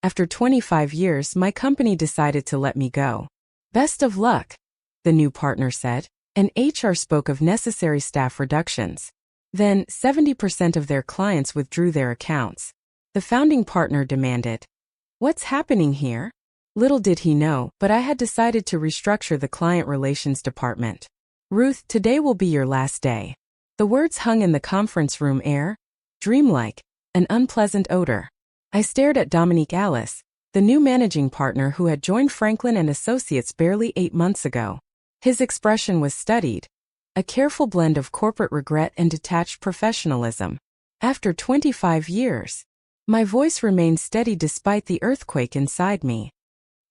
After 25 years, my company decided to let me go. Best of luck, the new partner said, and HR spoke of necessary staff reductions. Then, 70% of their clients withdrew their accounts. The founding partner demanded, "What's happening here?" Little did he know, but I had decided to restructure the client relations department. "Ruth, today will be your last day." The words hung in the conference room air, dreamlike, an unpleasant odor. I stared at Dominique Alice, the new managing partner who had joined Franklin and Associates barely 8 months ago. His expression was studied, a careful blend of corporate regret and detached professionalism. After 25 years, my voice remained steady despite the earthquake inside me.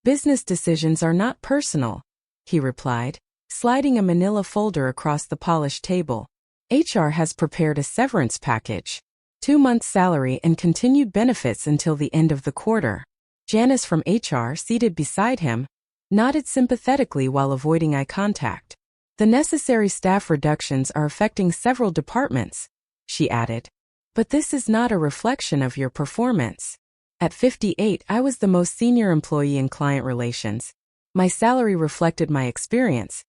"Business decisions are not personal," he replied, sliding a manila folder across the polished table. "HR has prepared a severance package. 2 months' salary and continued benefits until the end of the quarter." Janice from HR, seated beside him, nodded sympathetically while avoiding eye contact. "The necessary staff reductions are affecting several departments," she added. "But this is not a reflection of your performance." At 58, I was the most senior employee in client relations. My salary reflected my experience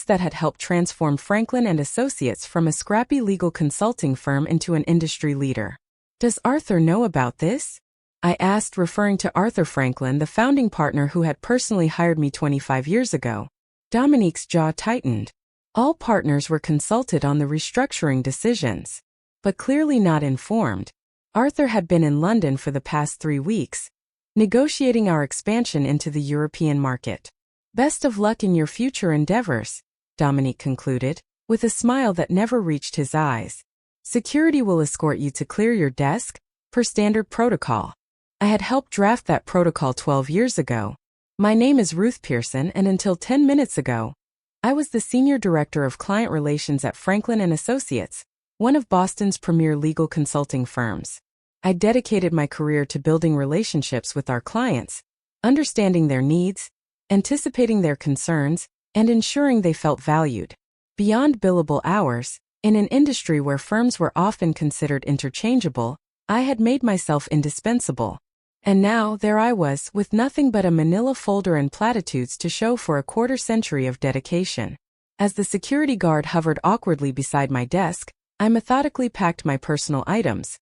that had helped transform Franklin and Associates from a scrappy legal consulting firm into an industry leader. "Does Arthur know about this?" I asked, referring to Arthur Franklin, the founding partner who had personally hired me 25 years ago. Dominique's jaw tightened. All partners were consulted on the restructuring decisions, but clearly not informed. Arthur had been in London for the past 3 weeks, negotiating our expansion into the European market. "Best of luck in your future endeavors," Dominique concluded, with a smile that never reached his eyes. "Security will escort you to clear your desk, per standard protocol." I had helped draft that protocol 12 years ago. My name is Ruth Pearson, and until 10 minutes ago, I was the Senior Director of Client Relations at Franklin and Associates, one of Boston's premier legal consulting firms. I dedicated my career to building relationships with our clients, understanding their needs, anticipating their concerns, and ensuring they felt valued. Beyond billable hours, in an industry where firms were often considered interchangeable, I had made myself indispensable. And now, there I was, with nothing but a manila folder and platitudes to show for a quarter-century of dedication. As the security guard hovered awkwardly beside my desk, I methodically packed my personal items.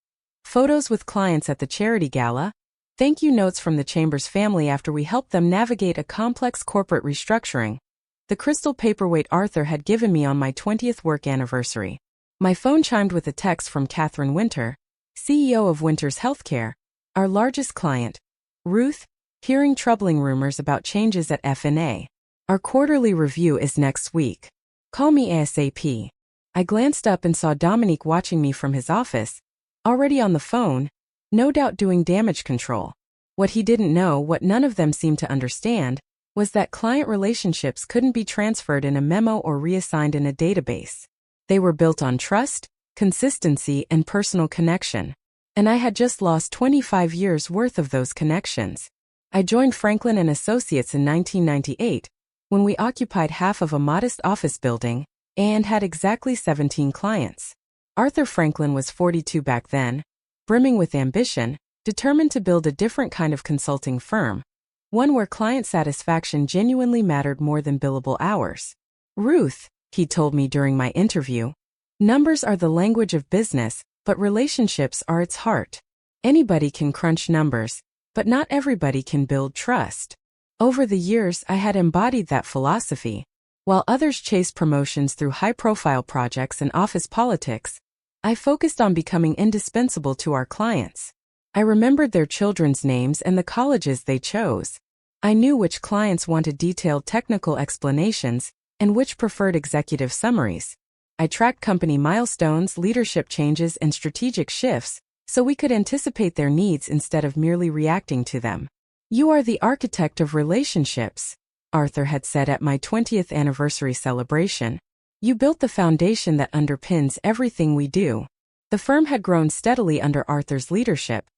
Photos with clients at the charity gala, thank you notes from the Chambers family after we helped them navigate a complex corporate restructuring, the crystal paperweight Arthur had given me on my 20th work anniversary. My phone chimed with a text from Catherine Winter, CEO of Winters Healthcare, our largest client. "Ruth, hearing troubling rumors about changes at F&A. Our quarterly review is next week. Call me ASAP." I glanced up and saw Dominique watching me from his office, already on the phone, no doubt doing damage control. What he didn't know, what none of them seemed to understand, was that client relationships couldn't be transferred in a memo or reassigned in a database. They were built on trust, consistency, and personal connection. And I had just lost 25 years' worth of those connections. I joined Franklin and Associates in 1998, when we occupied half of a modest office building and had exactly 17 clients. Arthur Franklin was 42 back then, brimming with ambition, determined to build a different kind of consulting firm, one where client satisfaction genuinely mattered more than billable hours. "Ruth," he told me during my interview, "numbers are the language of business, but relationships are its heart. Anybody can crunch numbers, but not everybody can build trust." Over the years, I had embodied that philosophy. While others chased promotions through high-profile projects and office politics, I focused on becoming indispensable to our clients. I remembered their children's names and the colleges they chose. I knew which clients wanted detailed technical explanations and which preferred executive summaries. I tracked company milestones, leadership changes, and strategic shifts, so we could anticipate their needs instead of merely reacting to them. "You are the architect of relationships," Arthur had said at my 20th anniversary celebration. "You built the foundation that underpins everything we do." The firm had grown steadily under Arthur's leadership,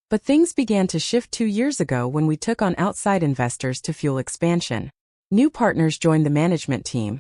but things began to shift 2 years ago when we took on outside investors to fuel expansion. New partners joined the management team,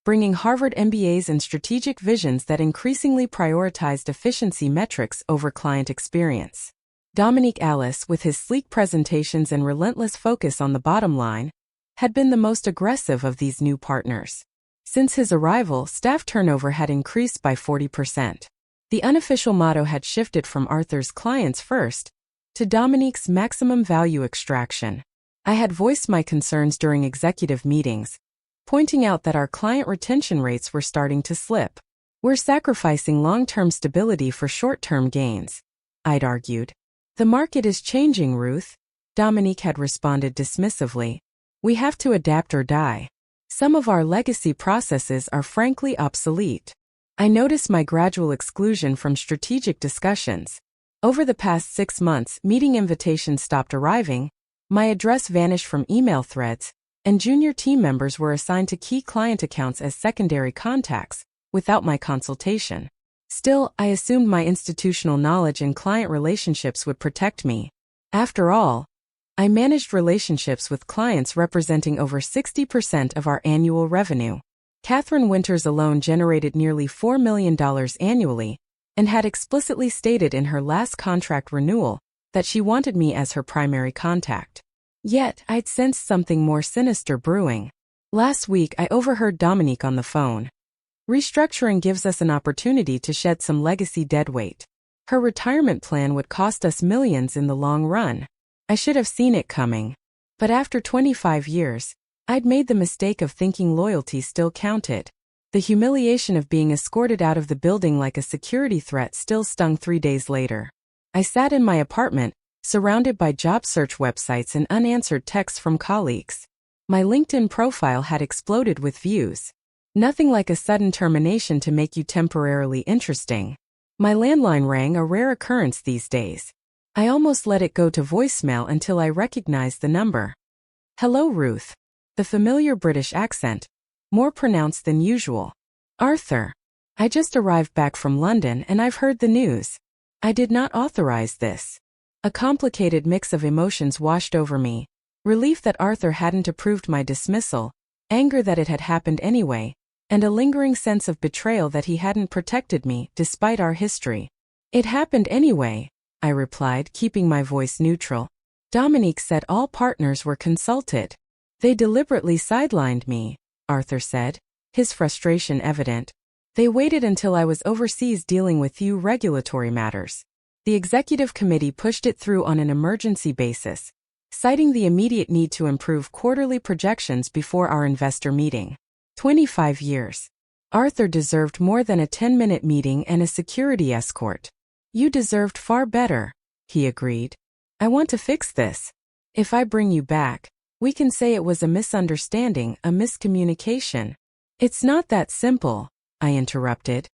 bringing Harvard MBAs and strategic visions that increasingly prioritized efficiency metrics over client experience. Dominique Alice, with his sleek presentations and relentless focus on the bottom line, had been the most aggressive of these new partners. Since his arrival, staff turnover had increased by 40%. The unofficial motto had shifted from Arthur's clients first to Dominique's maximum value extraction. I had voiced my concerns during executive meetings, pointing out that our client retention rates were starting to slip. We're sacrificing long-term stability for short-term gains, I'd argued. The market is changing, Ruth, Dominique had responded dismissively. We have to adapt or die. Some of our legacy processes are frankly obsolete. I noticed my gradual exclusion from strategic discussions. Over the past 6 months, meeting invitations stopped arriving, my address vanished from email threads, and junior team members were assigned to key client accounts as secondary contacts, without my consultation. Still, I assumed my institutional knowledge and client relationships would protect me. After all, I managed relationships with clients representing over 60% of our annual revenue. Catherine Winters alone generated nearly $4 million annually and had explicitly stated in her last contract renewal that she wanted me as her primary contact. Yet, I'd sensed something more sinister brewing. Last week, I overheard Dominique on the phone. Restructuring gives us an opportunity to shed some legacy deadweight. Her retirement plan would cost us millions in the long run. I should have seen it coming. But after 25 years, I'd made the mistake of thinking loyalty still counted. The humiliation of being escorted out of the building like a security threat still stung 3 days later. I sat in my apartment, surrounded by job search websites and unanswered texts from colleagues. My LinkedIn profile had exploded with views. Nothing like a sudden termination to make you temporarily interesting. My landline rang, a rare occurrence these days. I almost let it go to voicemail until I recognized the number. Hello, Ruth. The familiar British accent, more pronounced than usual. Arthur. I just arrived back from London and I've heard the news. I did not authorize this. A complicated mix of emotions washed over me. Relief that Arthur hadn't approved my dismissal, anger that it had happened anyway, and a lingering sense of betrayal that he hadn't protected me despite our history. It happened anyway, I replied, keeping my voice neutral. Dominique said all partners were consulted. They deliberately sidelined me, Arthur said, his frustration evident. They waited until I was overseas dealing with few regulatory matters. The executive committee pushed it through on an emergency basis, citing the immediate need to improve quarterly projections before our investor meeting. 25 years. Arthur deserved more than a 10-minute meeting and a security escort. You deserved far better, he agreed. I want to fix this. If I bring you back, we can say it was a misunderstanding, a miscommunication. It's not that simple, I interrupted.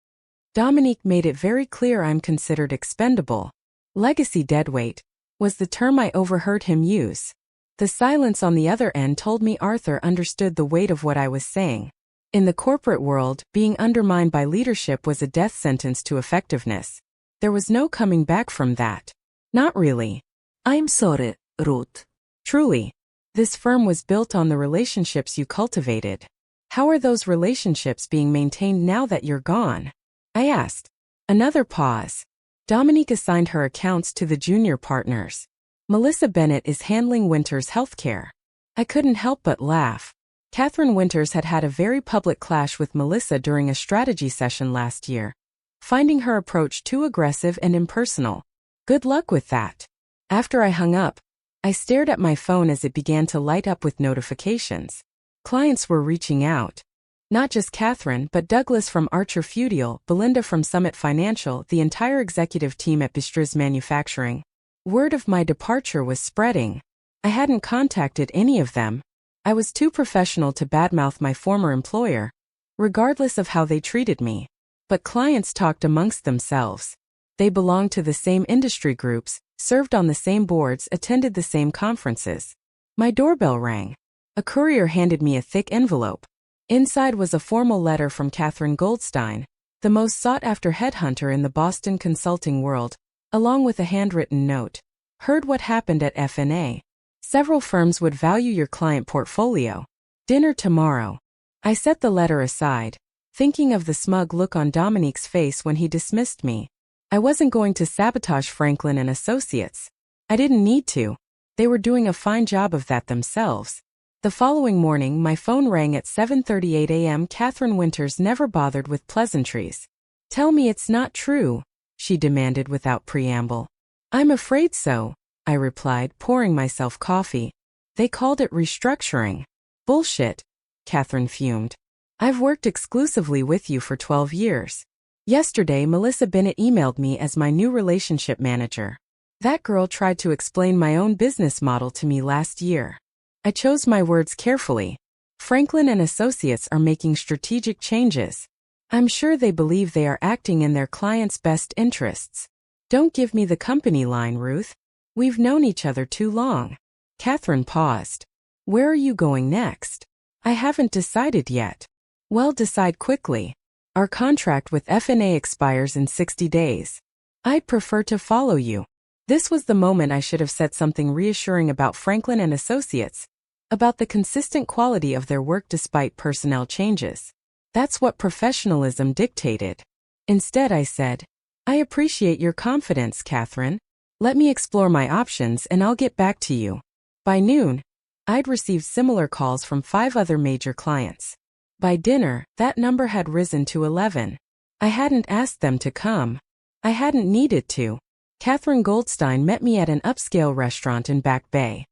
Dominique made it very clear I'm considered expendable. Legacy deadweight was the term I overheard him use. The silence on the other end told me Arthur understood the weight of what I was saying. In the corporate world, being undermined by leadership was a death sentence to effectiveness. There was no coming back from that. Not really. I'm sorry, Ruth. Truly. This firm was built on the relationships you cultivated. How are those relationships being maintained now that you're gone? I asked. Another pause. Dominique assigned her accounts to the junior partners. Melissa Bennett is handling Winters' healthcare. I couldn't help but laugh. Catherine Winters had had a very public clash with Melissa during a strategy session last year, finding her approach too aggressive and impersonal. Good luck with that. After I hung up, I stared at my phone as it began to light up with notifications. Clients were reaching out. Not just Catherine, but Douglas from Archer Fudial, Belinda from Summit Financial, the entire executive team at Bistriz Manufacturing. Word of my departure was spreading. I hadn't contacted any of them. I was too professional to badmouth my former employer, regardless of how they treated me. But clients talked amongst themselves. They belonged to the same industry groups, served on the same boards, attended the same conferences. My doorbell rang. A courier handed me a thick envelope. Inside was a formal letter from Catherine Goldstein, the most sought-after headhunter in the Boston consulting world, along with a handwritten note. Heard what happened at FNA. Several firms would value your client portfolio. Dinner tomorrow. I set the letter aside, thinking of the smug look on Dominique's face when he dismissed me. I wasn't going to sabotage Franklin and Associates. I didn't need to. They were doing a fine job of that themselves. The following morning, my phone rang at 7:38 a.m. Catherine Winters never bothered with pleasantries. Tell me it's not true, she demanded without preamble. I'm afraid so, I replied, pouring myself coffee. They called it restructuring. Bullshit, Catherine fumed. I've worked exclusively with you for 12 years. Yesterday, Melissa Bennett emailed me as my new relationship manager. That girl tried to explain my own business model to me last year. I chose my words carefully. Franklin and Associates are making strategic changes. I'm sure they believe they are acting in their clients' best interests. Don't give me the company line, Ruth. We've known each other too long. Catherine paused. Where are you going next? I haven't decided yet. Well, decide quickly. Our contract with FNA expires in 60 days. I'd prefer to follow you. This was the moment I should have said something reassuring about Franklin and Associates, about the consistent quality of their work despite personnel changes. That's what professionalism dictated. Instead, I said, I appreciate your confidence, Catherine. Let me explore my options and I'll get back to you. By noon, I'd received similar calls from 5 other major clients. By dinner, that number had risen to 11. I hadn't asked them to come. I hadn't needed to. Catherine Goldstein met me at an upscale restaurant in Back Bay.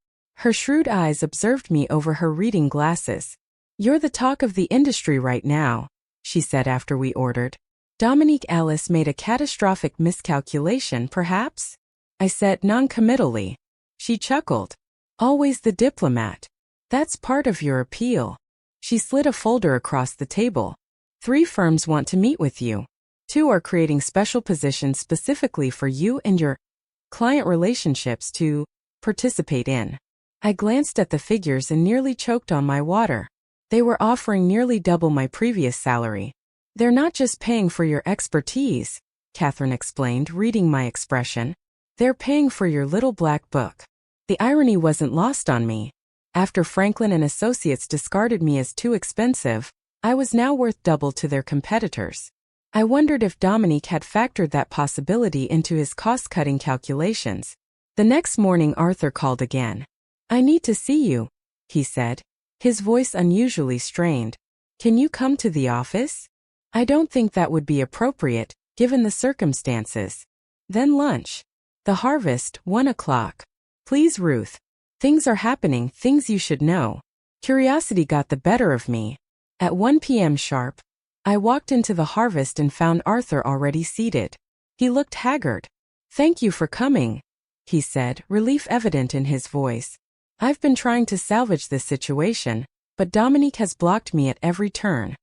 Her shrewd eyes observed me over her reading glasses. You're the talk of the industry right now, she said after we ordered. Dominique Alice made a catastrophic miscalculation, perhaps? I said noncommittally. She chuckled. Always the diplomat. That's part of your appeal. She slid a folder across the table. 3 firms want to meet with you. 2 are creating special positions specifically for you and your client relationships to participate in. I glanced at the figures and nearly choked on my water. They were offering nearly double my previous salary. They're not just paying for your expertise, Catherine explained, reading my expression. They're paying for your little black book. The irony wasn't lost on me. After Franklin and Associates discarded me as too expensive, I was now worth double to their competitors. I wondered if Dominique had factored that possibility into his cost-cutting calculations. The next morning, Arthur called again. I need to see you, he said, his voice unusually strained. Can you come to the office? I don't think that would be appropriate, given the circumstances. Then lunch. The Harvest, 1 o'clock. Please, Ruth. Things are happening, things you should know. Curiosity got the better of me. At 1 p.m. sharp, I walked into the Harvest and found Arthur already seated. He looked haggard. Thank you for coming, he said, relief evident in his voice. I've been trying to salvage this situation, but Dominique has blocked me at every turn.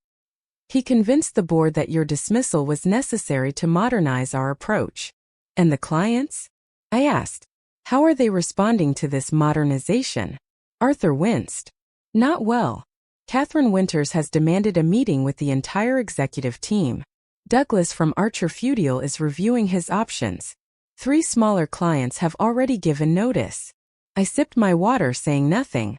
He convinced the board that your dismissal was necessary to modernize our approach. And the clients? I asked. How are they responding to this modernization? Arthur winced. Not well. Catherine Winters has demanded a meeting with the entire executive team. Douglas from Archer Fudial is reviewing his options. 3 smaller clients have already given notice. I sipped my water, saying nothing.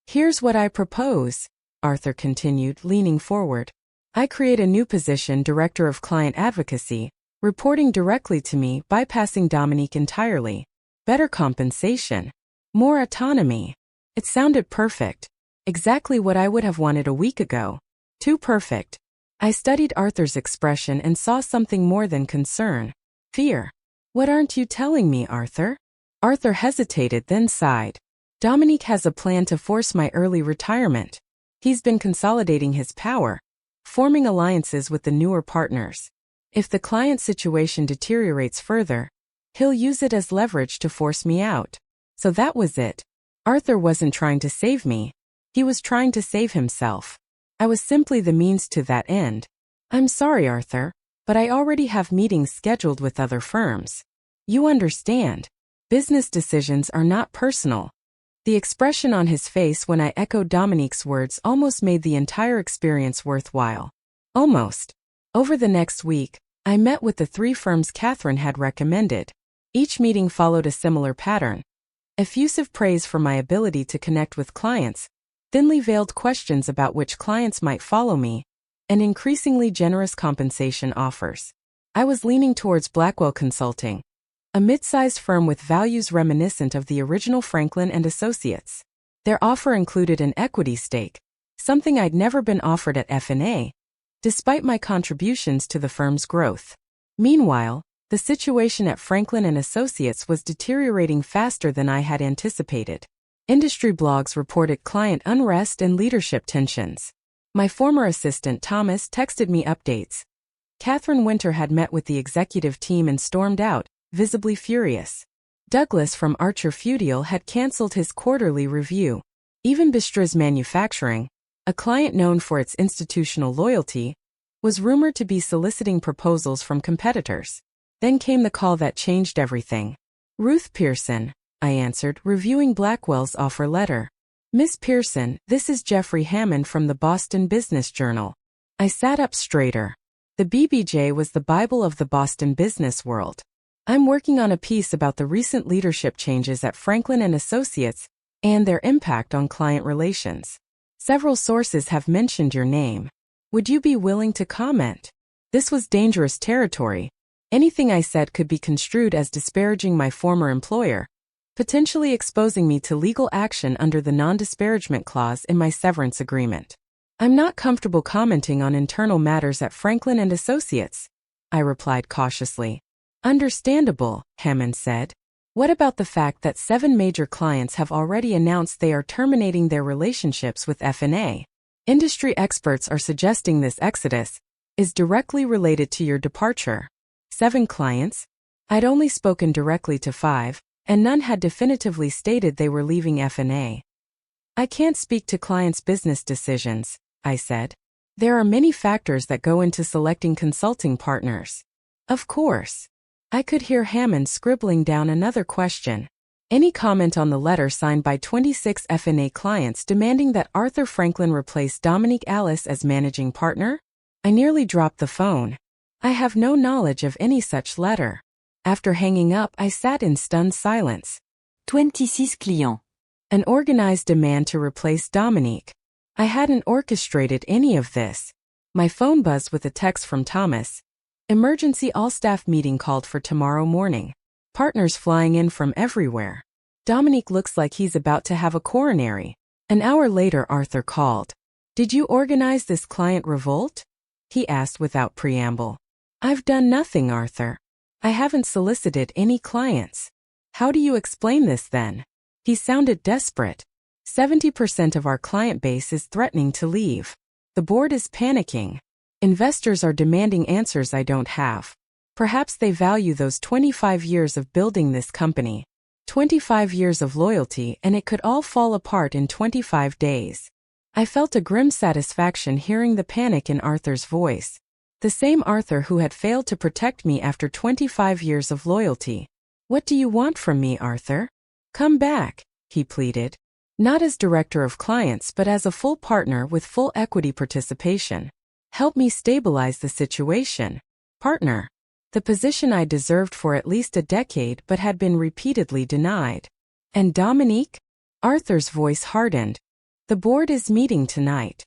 Here's what I propose, Arthur continued, leaning forward. I create a new position, Director of Client Advocacy, reporting directly to me, bypassing Dominique entirely. Better compensation. More autonomy. It sounded perfect. Exactly what I would have wanted a week ago. Too perfect. I studied Arthur's expression and saw something more than concern. Fear. What aren't you telling me, Arthur? Arthur hesitated, then sighed. Dominique has a plan to force my early retirement. He's been consolidating his power, forming alliances with the newer partners. If the client situation deteriorates further, he'll use it as leverage to force me out. So that was it. Arthur wasn't trying to save me. He was trying to save himself. I was simply the means to that end. I'm sorry, Arthur, but I already have meetings scheduled with other firms. You understand. Business decisions are not personal. The expression on his face when I echoed Dominique's words almost made the entire experience worthwhile. Almost. Over the next week, I met with the 3 firms Catherine had recommended. Each meeting followed a similar pattern. Effusive praise for my ability to connect with clients, thinly veiled questions about which clients might follow me, and increasingly generous compensation offers. I was leaning towards Blackwell Consulting. a mid-sized firm with values reminiscent of the original Franklin and Associates. Their offer included an equity stake, something I'd never been offered at F&A, despite my contributions to the firm's growth. Meanwhile, the situation at Franklin and Associates was deteriorating faster than I had anticipated. Industry blogs reported client unrest and leadership tensions. My former assistant Thomas texted me updates. Catherine Winter had met with the executive team and stormed out, visibly furious. Douglas from Archer Fudial had cancelled his quarterly review. Even Bistruz Manufacturing, a client known for its institutional loyalty, was rumored to be soliciting proposals from competitors. Then came the call that changed everything. Ruth Pearson, I answered, reviewing Blackwell's offer letter. Miss Pearson, this is Jeffrey Hammond from the Boston Business Journal. I sat up straighter. The BBJ was the Bible of the Boston business world. I'm working on a piece about the recent leadership changes at Franklin and Associates and their impact on client relations. Several sources have mentioned your name. Would you be willing to comment? This was dangerous territory. Anything I said could be construed as disparaging my former employer, potentially exposing me to legal action under the non-disparagement clause in my severance agreement. I'm not comfortable commenting on internal matters at Franklin and Associates, I replied cautiously. Understandable, Hammond said. What about the fact that 7 major clients have already announced they are terminating their relationships with F&A? Industry experts are suggesting this exodus is directly related to your departure. 7 clients? I'd only spoken directly to 5, and none had definitively stated they were leaving F&A. I can't speak to clients' business decisions, I said. There are many factors that go into selecting consulting partners. Of course. I could hear Hammond scribbling down another question. Any comment on the letter signed by 26 F&A clients demanding that Arthur Franklin replace Dominique Alice as managing partner? I nearly dropped the phone. I have no knowledge of any such letter. After hanging up, I sat in stunned silence. 26 clients. An organized demand to replace Dominique. I hadn't orchestrated any of this. My phone buzzed with a text from Thomas. Emergency all-staff meeting called for tomorrow morning. Partners flying in from everywhere. Dominique looks like he's about to have a coronary. An hour later, Arthur called. Did you organize this client revolt? He asked without preamble. I've done nothing, Arthur. I haven't solicited any clients. How do you explain this then? He sounded desperate. 70% of our client base is threatening to leave. The board is panicking. Investors are demanding answers I don't have. Perhaps they value those 25 years of building this company. 25 years of loyalty, and it could all fall apart in 25 days. I felt a grim satisfaction hearing the panic in Arthur's voice. The same Arthur who had failed to protect me after 25 years of loyalty. What do you want from me, Arthur? Come back, he pleaded. Not as director of clients but as a full partner with full equity participation. Help me stabilize the situation. Partner. The position I deserved for at least a decade but had been repeatedly denied. And Dominique? Arthur's voice hardened. The board is meeting tonight.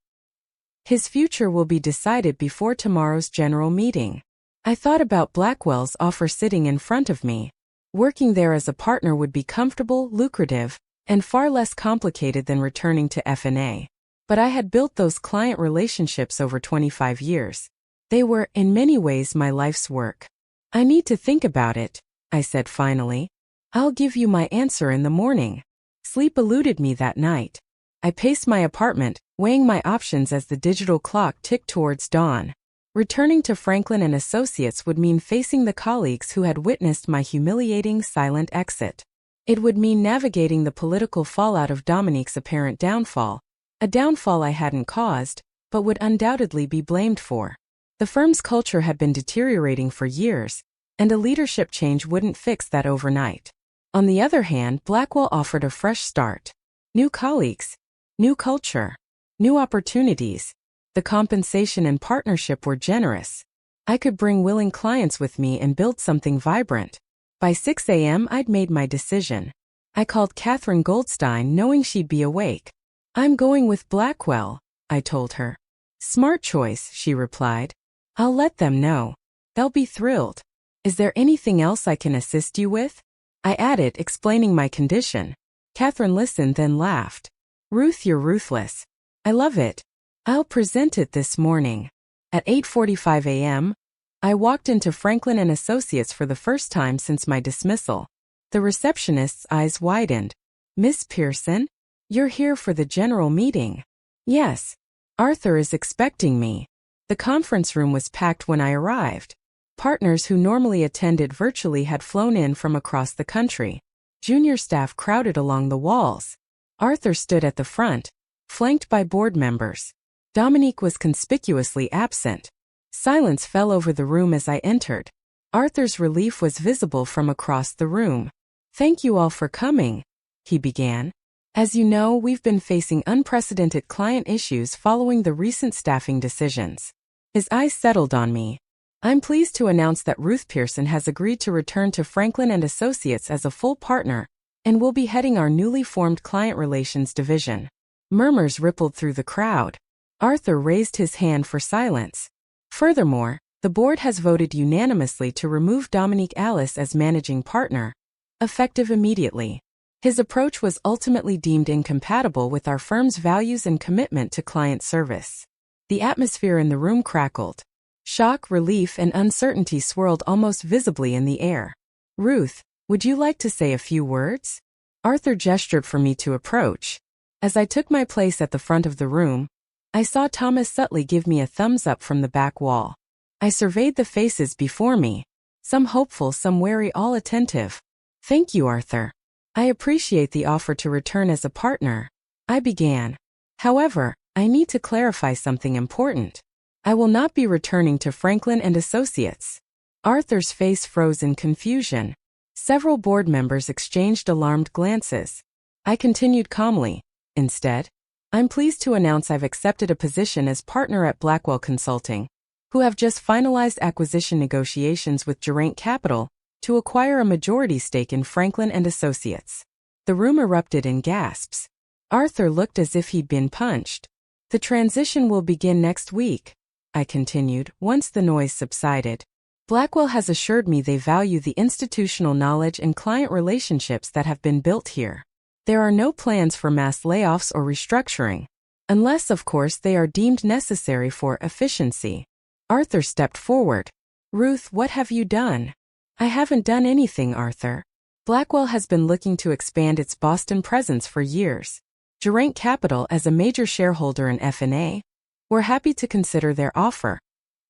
His future will be decided before tomorrow's general meeting. I thought about Blackwell's offer sitting in front of me. Working there as a partner would be comfortable, lucrative, and far less complicated than returning to F&A. But I had built those client relationships over 25 years. They were, in many ways, my life's work. I need to think about it, I said finally. I'll give you my answer in the morning. Sleep eluded me that night. I paced my apartment, weighing my options as the digital clock ticked towards dawn. Returning to Franklin and Associates would mean facing the colleagues who had witnessed my humiliating silent exit. It would mean navigating the political fallout of Dominique's apparent downfall, a downfall I hadn't caused, but would undoubtedly be blamed for. The firm's culture had been deteriorating for years, and a leadership change wouldn't fix that overnight. On the other hand, Blackwell offered a fresh start. New colleagues, new culture, new opportunities. The compensation and partnership were generous. I could bring willing clients with me and build something vibrant. By 6 a.m. I'd made my decision. I called Catherine Goldstein knowing she'd be awake. I'm going with Blackwell, I told her. Smart choice, she replied. I'll let them know. They'll be thrilled. Is there anything else I can assist you with? I added, explaining my condition. Catherine listened, then laughed. Ruth, you're ruthless. I love it. I'll present it this morning. At 8:45 a.m., I walked into Franklin and Associates for the first time since my dismissal. The receptionist's eyes widened. Miss Pearson? You're here for the general meeting. Yes. Arthur is expecting me. The conference room was packed when I arrived. Partners who normally attended virtually had flown in from across the country. Junior staff crowded along the walls. Arthur stood at the front, flanked by board members. Dominique was conspicuously absent. Silence fell over the room as I entered. Arthur's relief was visible from across the room. Thank you all for coming, he began. As you know, we've been facing unprecedented client issues following the recent staffing decisions. His eyes settled on me. I'm pleased to announce that Ruth Pearson has agreed to return to Franklin and Associates as a full partner and will be heading our newly formed client relations division. Murmurs rippled through the crowd. Arthur raised his hand for silence. Furthermore, the board has voted unanimously to remove Dominique Alice as managing partner, effective immediately. His approach was ultimately deemed incompatible with our firm's values and commitment to client service. The atmosphere in the room crackled. Shock, relief, and uncertainty swirled almost visibly in the air. Ruth, would you like to say a few words? Arthur gestured for me to approach. As I took my place at the front of the room, I saw Thomas Sutley give me a thumbs up from the back wall. I surveyed the faces before me, some hopeful, some wary, all attentive. Thank you, Arthur. I appreciate the offer to return as a partner, I began. However, I need to clarify something important. I will not be returning to Franklin and Associates. Arthur's face froze in confusion. Several board members exchanged alarmed glances. I continued calmly. Instead, I'm pleased to announce I've accepted a position as partner at Blackwell Consulting, who have just finalized acquisition negotiations with Geraint Capital to acquire a majority stake in Franklin and Associates. The room erupted in gasps. Arthur looked as if he'd been punched. The transition will begin next week, I continued, once the noise subsided. Blackwell has assured me they value the institutional knowledge and client relationships that have been built here. There are no plans for mass layoffs or restructuring, unless, of course, they are deemed necessary for efficiency. Arthur stepped forward. Ruth, what have you done? I haven't done anything, Arthur. Blackwell has been looking to expand its Boston presence for years. Geraint Capital, as a major shareholder in F&A, we're happy to consider their offer,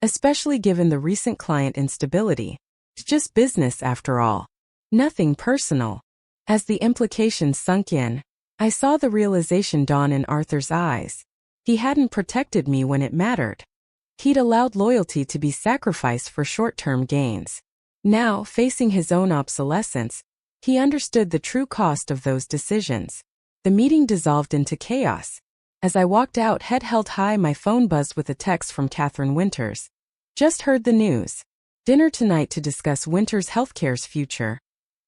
especially given the recent client instability. It's just business after all. Nothing personal. As the implications sunk in, I saw the realization dawn in Arthur's eyes. He hadn't protected me when it mattered. He'd allowed loyalty to be sacrificed for short-term gains. Now, facing his own obsolescence, he understood the true cost of those decisions. The meeting dissolved into chaos. As I walked out, head held high, my phone buzzed with a text from Catherine Winters. Just heard the news. Dinner tonight to discuss Winters Healthcare's future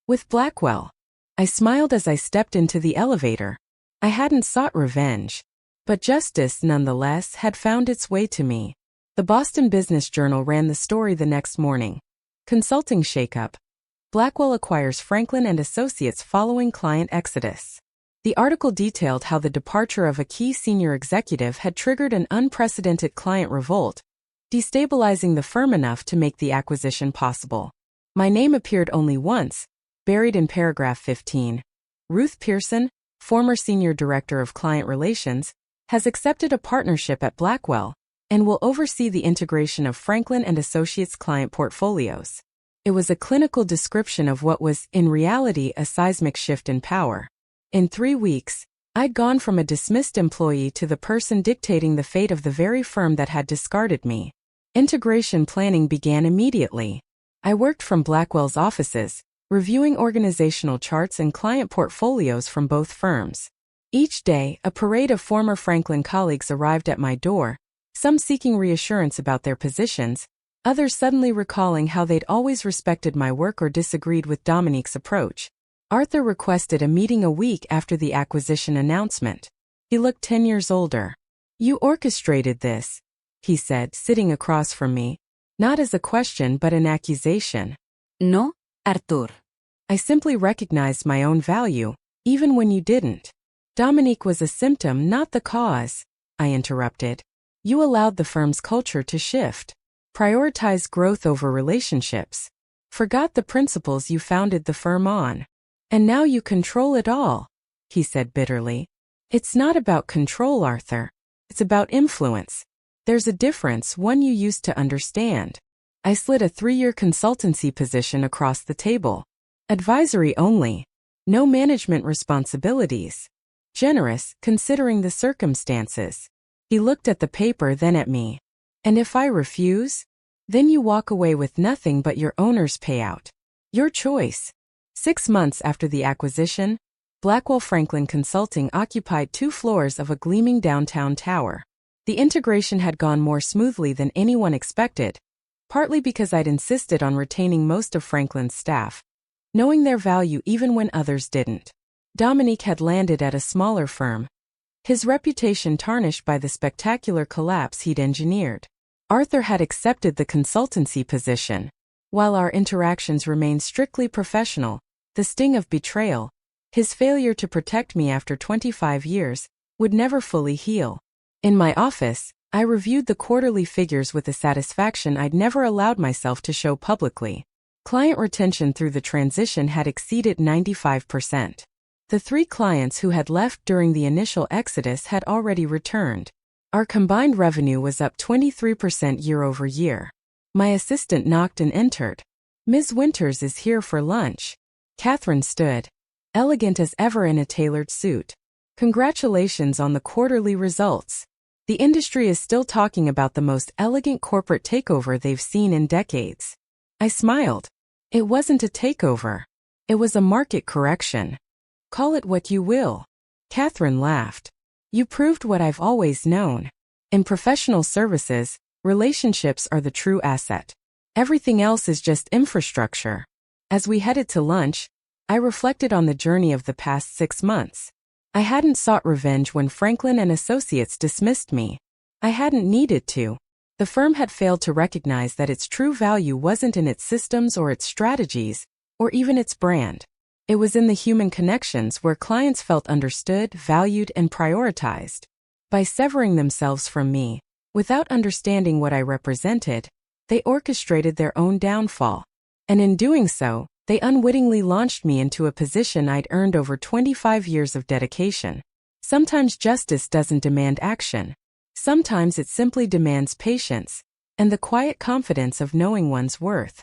with Blackwell. I smiled as I stepped into the elevator. I hadn't sought revenge, but justice, nonetheless, had found its way to me. The Boston Business Journal ran the story the next morning. Consulting shakeup. Blackwell acquires Franklin and Associates following client exodus. The article detailed how the departure of a key senior executive had triggered an unprecedented client revolt, destabilizing the firm enough to make the acquisition possible. My name appeared only once, buried in paragraph 15. Ruth Pearson, former senior director of client relations, has accepted a partnership at Blackwell and will oversee the integration of Franklin and Associates client portfolios. It was a clinical description of what was, in reality, a seismic shift in power. In 3 weeks, I'd gone from a dismissed employee to the person dictating the fate of the very firm that had discarded me. Integration planning began immediately. I worked from Blackwell's offices, reviewing organizational charts and client portfolios from both firms. Each day, a parade of former Franklin colleagues arrived at my door, some seeking reassurance about their positions, others suddenly recalling how they'd always respected my work or disagreed with Dominique's approach. Arthur requested a meeting a week after the acquisition announcement. He looked 10 years older. You orchestrated this, he said, sitting across from me, not as a question but an accusation. No, Arthur. I simply recognized my own value, even when you didn't. Dominique was a symptom, not the cause, I interrupted. You allowed the firm's culture to shift. Prioritized growth over relationships. Forgot the principles you founded the firm on. And now you control it all, he said bitterly. It's not about control, Arthur. It's about influence. There's a difference, one you used to understand. I slid a 3-year consultancy position across the table. Advisory only. No management responsibilities. Generous, considering the circumstances. He looked at the paper, then at me. And if I refuse? Then you walk away with nothing but your owner's payout. Your choice. 6 months after the acquisition, Blackwell Franklin Consulting occupied 2 floors of a gleaming downtown tower. The integration had gone more smoothly than anyone expected, partly because I'd insisted on retaining most of Franklin's staff, knowing their value even when others didn't. Dominique had landed at a smaller firm, his reputation tarnished by the spectacular collapse he'd engineered. Arthur had accepted the consultancy position. While our interactions remained strictly professional, the sting of betrayal, his failure to protect me after 25 years, would never fully heal. In my office, I reviewed the quarterly figures with a satisfaction I'd never allowed myself to show publicly. Client retention through the transition had exceeded 95%. The 3 clients who had left during the initial exodus had already returned. Our combined revenue was up 23% year-over-year. My assistant knocked and entered. Ms. Winters is here for lunch. Catherine stood, elegant as ever in a tailored suit. Congratulations on the quarterly results. The industry is still talking about the most elegant corporate takeover they've seen in decades. I smiled. It wasn't a takeover. It was a market correction. Call it what you will. Catherine laughed. You proved what I've always known. In professional services, relationships are the true asset. Everything else is just infrastructure. As we headed to lunch, I reflected on the journey of the past 6 months. I hadn't sought revenge when Franklin and Associates dismissed me. I hadn't needed to. The firm had failed to recognize that its true value wasn't in its systems or its strategies, or even its brand. It was in the human connections where clients felt understood, valued, and prioritized. By severing themselves from me, without understanding what I represented, they orchestrated their own downfall. And in doing so, they unwittingly launched me into a position I'd earned over 25 years of dedication. Sometimes justice doesn't demand action. Sometimes it simply demands patience, and the quiet confidence of knowing one's worth.